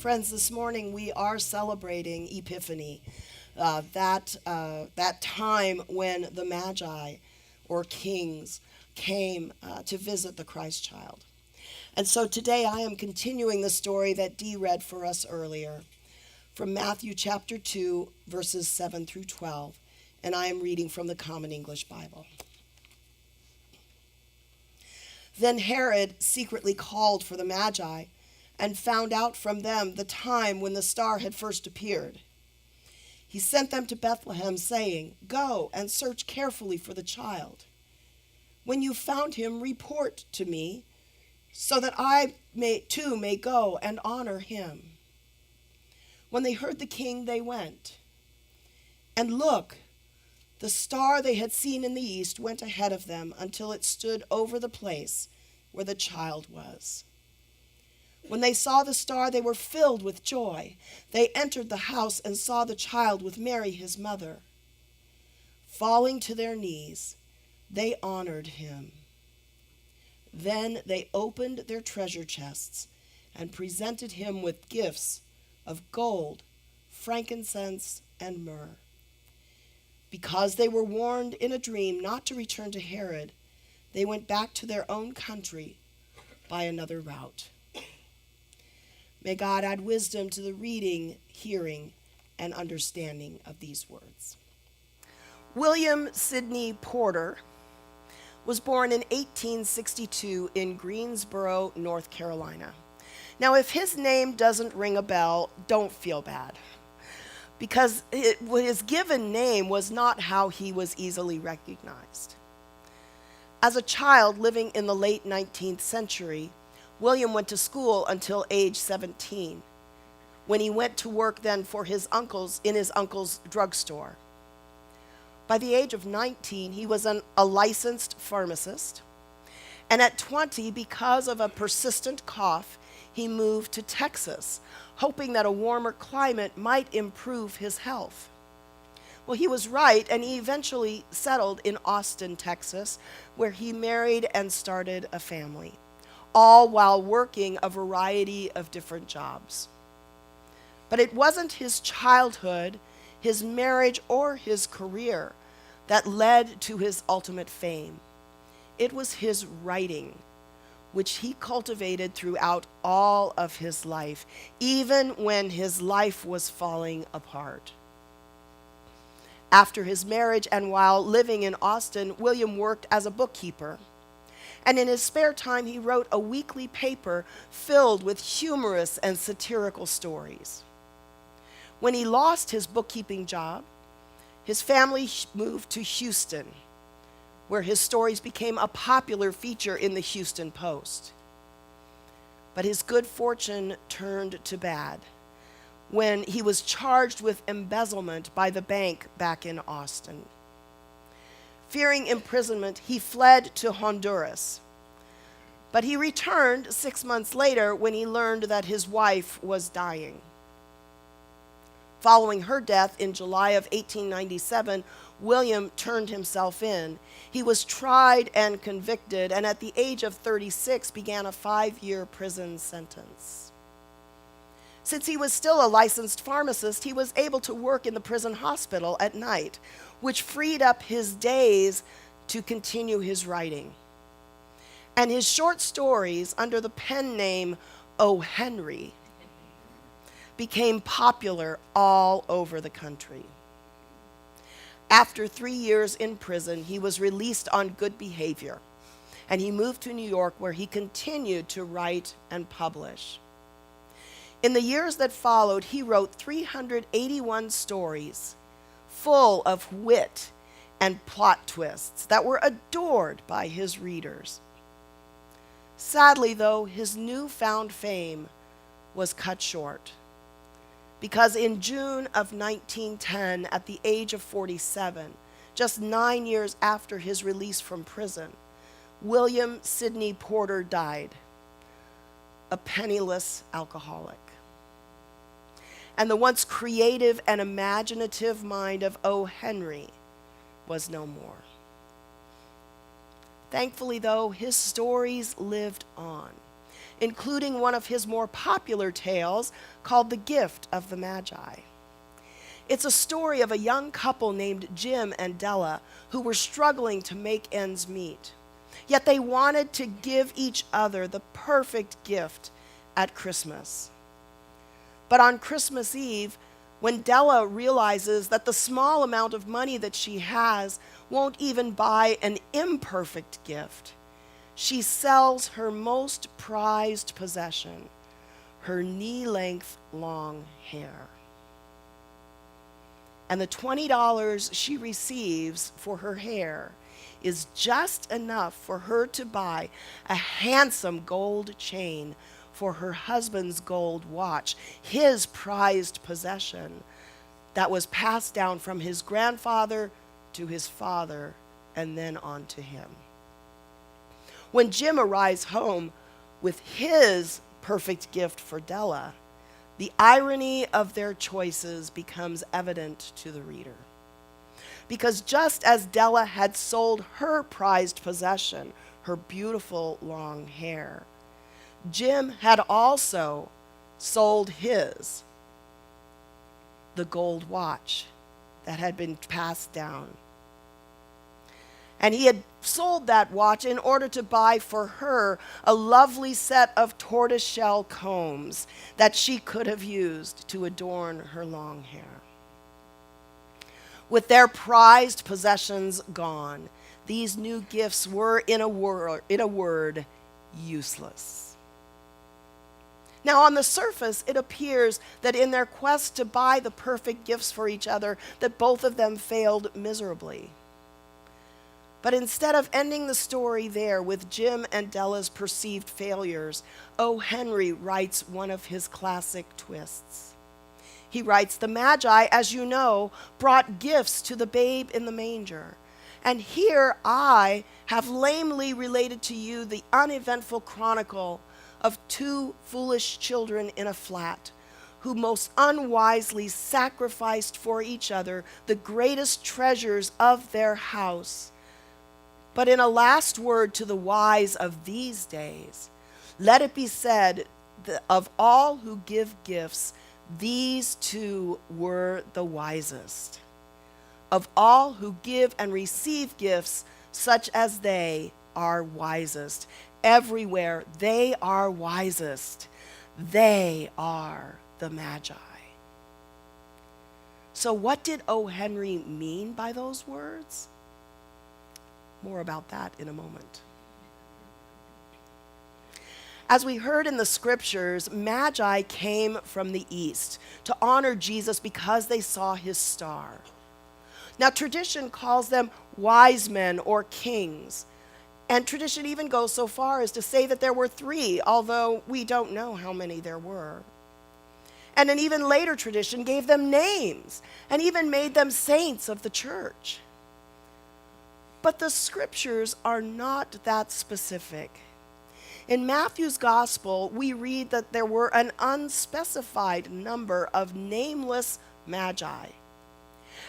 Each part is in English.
Friends, this morning we are celebrating Epiphany, that time when the Magi, or kings, came to visit the Christ child. And so today I am continuing the story that Dee read for us earlier from Matthew chapter 2, verses 7 through 12, and I am reading from the Common English Bible. Then Herod secretly called for the Magi and found out from them the time when the star had first appeared. He sent them to Bethlehem, saying, "Go and search carefully for the child. When you found him, report to me, so that too may go and honor him." When they heard the king, they went. And look, the star they had seen in the east went ahead of them until it stood over the place where the child was. When they saw the star, they were filled with joy. They entered the house and saw the child with Mary, his mother. Falling to their knees, they honored him. Then they opened their treasure chests and presented him with gifts of gold, frankincense, and myrrh. Because they were warned in a dream not to return to Herod, they went back to their own country by another route. May God add wisdom to the reading, hearing, and understanding of these words. William Sidney Porter was born in 1862 in Greensboro, North Carolina. Now, if his name doesn't ring a bell, don't feel bad, because his given name was not how he was easily recognized. As a child living in the late 19th century, William went to school until age 17, when he went to work then for his uncle's drugstore. By the age of 19, he was a licensed pharmacist, and at 20, because of a persistent cough, he moved to Texas, hoping that a warmer climate might improve his health. Well, he was right, and he eventually settled in Austin, Texas, where he married and started a family, all while working a variety of different jobs. But it wasn't his childhood, his marriage, or his career that led to his ultimate fame. It was his writing, which he cultivated throughout all of his life, even when his life was falling apart. After his marriage and while living in Austin, William worked as a bookkeeper. And in his spare time, he wrote a weekly paper filled with humorous and satirical stories. When he lost his bookkeeping job, his family moved to Houston, where his stories became a popular feature in the Houston Post. But his good fortune turned to bad when he was charged with embezzlement by the bank back in Austin. Fearing imprisonment, he fled to Honduras. But he returned 6 months later when he learned that his wife was dying. Following her death in July of 1897, William turned himself in. He was tried and convicted, and at the age of 36 began a 5-year prison sentence. Since he was still a licensed pharmacist, he was able to work in the prison hospital at night, which freed up his days to continue his writing. And his short stories, under the pen name O. Henry, became popular all over the country. After 3 years in prison, he was released on good behavior, and he moved to New York, where he continued to write and publish. In the years that followed, he wrote 381 stories full of wit and plot twists that were adored by his readers. Sadly, though, his newfound fame was cut short, because in June of 1910, at the age of 47, just 9 years after his release from prison, William Sidney Porter died, a penniless alcoholic. And the once creative and imaginative mind of O. Henry was no more. Thankfully, though, his stories lived on including one of his more popular tales called The Gift of the Magi. It's a story of a young couple named Jim and Della who were struggling to make ends meet. Yet they wanted to give each other the perfect gift at Christmas. But on Christmas Eve, when Della realizes that the small amount of money that she has won't even buy an imperfect gift, she sells her most prized possession, her knee-length long hair. And the $20 she receives for her hair is just enough for her to buy a handsome gold chain for her husband's gold watch, his prized possession that was passed down from his grandfather to his father and then on to him. When Jim arrives home with his perfect gift for Della, the irony of their choices becomes evident to the reader. Because just as Della had sold her prized possession, her beautiful long hair, Jim had also sold his, the gold watch that had been passed down. And he had sold that watch in order to buy for her a lovely set of tortoiseshell combs that she could have used to adorn her long hair. With their prized possessions gone, these new gifts were, in a word, useless. Now, on the surface, it appears that in their quest to buy the perfect gifts for each other, that both of them failed miserably. But instead of ending the story there with Jim and Della's perceived failures, O. Henry writes one of his classic twists. He writes, "The Magi, as you know, brought gifts to the babe in the manger. And here I have lamely related to you the uneventful chronicle of two foolish children in a flat, who most unwisely sacrificed for each other the greatest treasures of their house. But in a last word to the wise of these days, let it be said that of all who give gifts, these two were the wisest. Of all who give and receive gifts, such as they are wisest. Everywhere they are wisest. They are the Magi." So what did O. Henry mean by those words? More about that in a moment. As we heard in the scriptures, Magi came from the east to honor Jesus because they saw his star. Now, tradition calls them wise men or kings. And tradition even goes so far as to say that there were three, although we don't know how many there were. And an even later tradition gave them names and even made them saints of the church. But the scriptures are not that specific. In Matthew's gospel, we read that there were an unspecified number of nameless magi.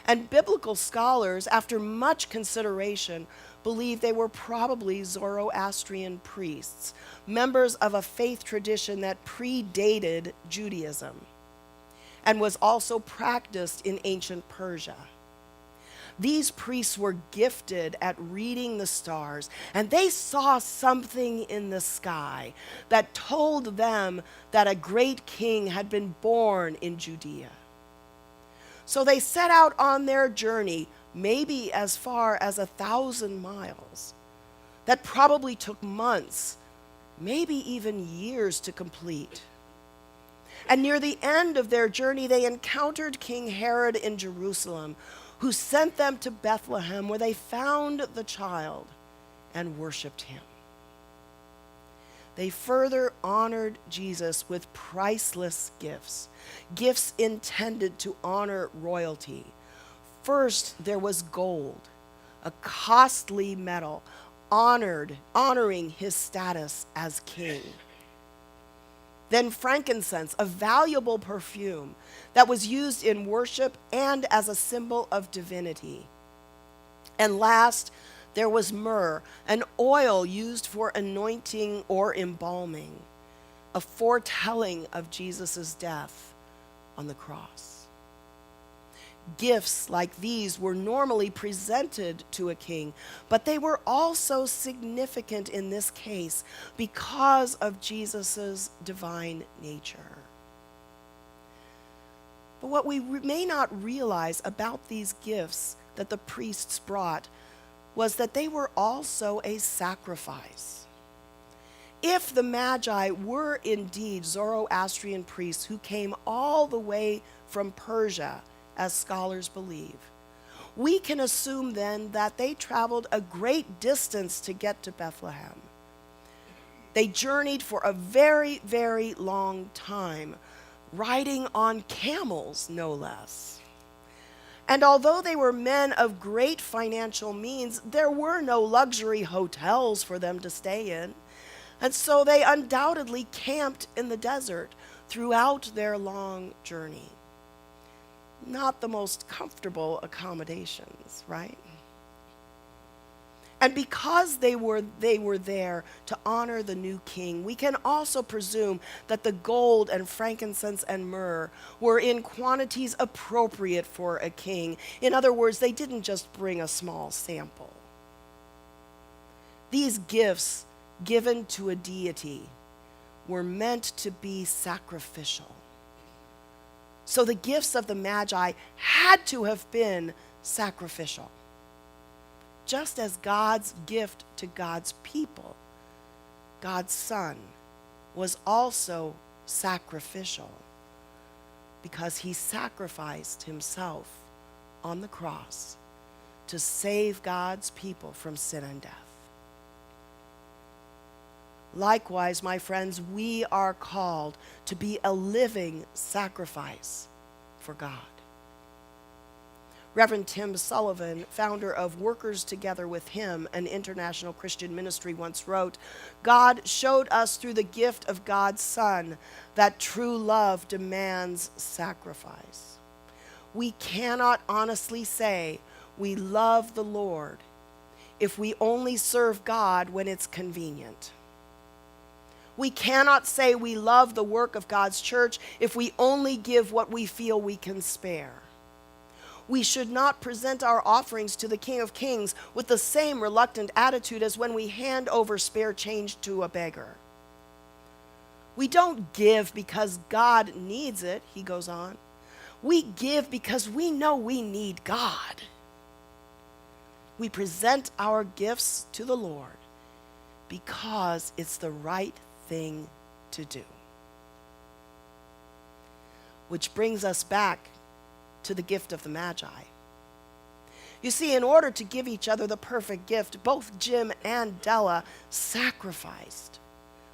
And biblical scholars, after much consideration, believe they were probably Zoroastrian priests, members of a faith tradition that predated Judaism and was also practiced in ancient Persia. These priests were gifted at reading the stars, and they saw something in the sky that told them that a great king had been born in Judea. So they set out on their journey, maybe as far as 1,000 miles. That probably took months, maybe even years to complete. And near the end of their journey, they encountered King Herod in Jerusalem, who sent them to Bethlehem, where they found the child and worshiped him. They further honored Jesus with priceless gifts, gifts intended to honor royalty. First, there was gold, a costly metal, honoring his status as king. Then frankincense, a valuable perfume that was used in worship and as a symbol of divinity. And last, there was myrrh, an oil used for anointing or embalming. a foretelling of Jesus' death on the cross. Gifts like these were normally presented to a king, but they were also significant in this case because of Jesus' divine nature. But what we may not realize about these gifts that the priests brought was that they were also a sacrifice. If the Magi were indeed Zoroastrian priests who came all the way from Persia, as scholars believe, we can assume then that they traveled a great distance to get to Bethlehem. They journeyed for a very, very long time, riding on camels, no less. And although they were men of great financial means, there were no luxury hotels for them to stay in. And so they undoubtedly camped in the desert throughout their long journey. Not the most comfortable accommodations, right? And because they were there to honor the new king, we can also presume that the gold and frankincense and myrrh were in quantities appropriate for a king. In other words, they didn't just bring a small sample. These gifts given to a deity were meant to be sacrificial. So the gifts of the Magi had to have been sacrificial. Just as God's gift to God's people, God's Son, was also sacrificial because he sacrificed himself on the cross to save God's people from sin and death. Likewise, my friends, we are called to be a living sacrifice for God. Reverend Tim Sullivan, founder of Workers Together with Him, an international Christian ministry, once wrote, "God showed us through the gift of God's Son that true love demands sacrifice. We cannot honestly say we love the Lord if we only serve God when it's convenient. We cannot say we love the work of God's church if we only give what we feel we can spare. We should not present our offerings to the King of Kings with the same reluctant attitude as when we hand over spare change to a beggar. We don't give because God needs it," he goes on. "We give because we know we need God. We present our gifts to the Lord because it's the right thing to do." Which brings us back to the gift of the Magi. You see, in order to give each other the perfect gift, both Jim and Della sacrificed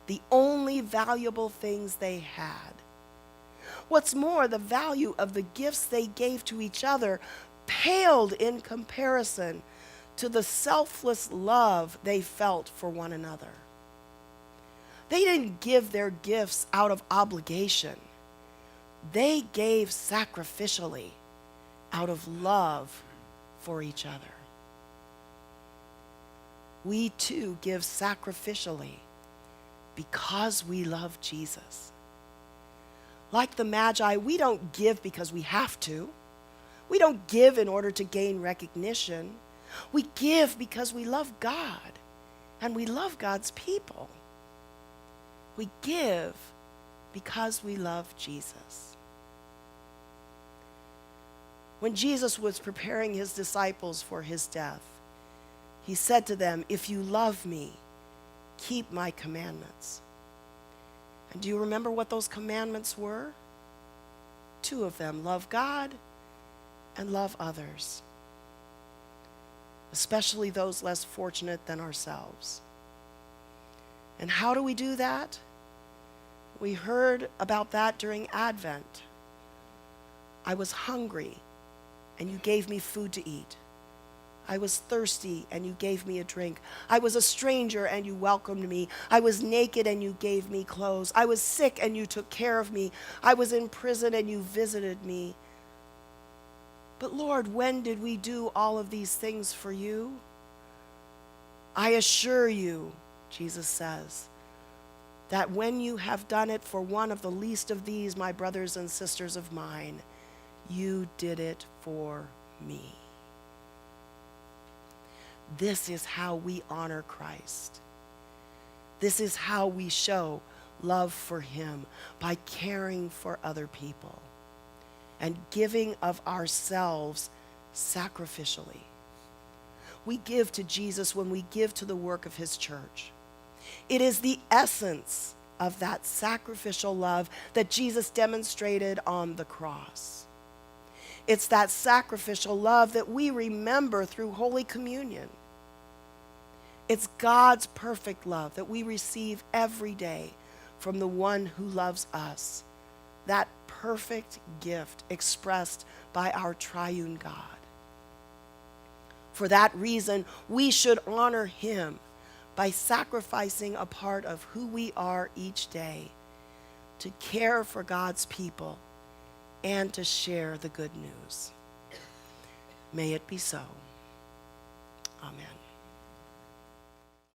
the only valuable things they had. What's more, the value of the gifts they gave to each other paled in comparison to the selfless love they felt for one another. They didn't give their gifts out of obligation. They gave sacrificially out of love for each other. We too give sacrificially because we love Jesus. Like the Magi, we don't give because we have to. We don't give in order to gain recognition. We give because we love God and we love God's people. We give because we love Jesus. When Jesus was preparing his disciples for his death, he said to them, "If you love me, keep my commandments." And do you remember what those commandments were? 2 of them: love God and love others, especially those less fortunate than ourselves. And how do we do that? We heard about that during Advent. I was hungry, and you gave me food to eat. I was thirsty, and you gave me a drink. I was a stranger, and you welcomed me. I was naked, and you gave me clothes. I was sick, and you took care of me. I was in prison, and you visited me. But Lord, when did we do all of these things for you? I assure you, Jesus says, that when you have done it for one of the least of these, my brothers and sisters of mine, you did it for me. This is how we honor Christ. This is how we show love for him, by caring for other people and giving of ourselves sacrificially. We give to Jesus when we give to the work of his church. It is the essence of that sacrificial love that Jesus demonstrated on the cross. It's that sacrificial love that we remember through Holy Communion. It's God's perfect love that we receive every day from the one who loves us. That perfect gift expressed by our triune God. For that reason, we should honor him by sacrificing a part of who we are each day to care for God's people and to share the good news. May it be so.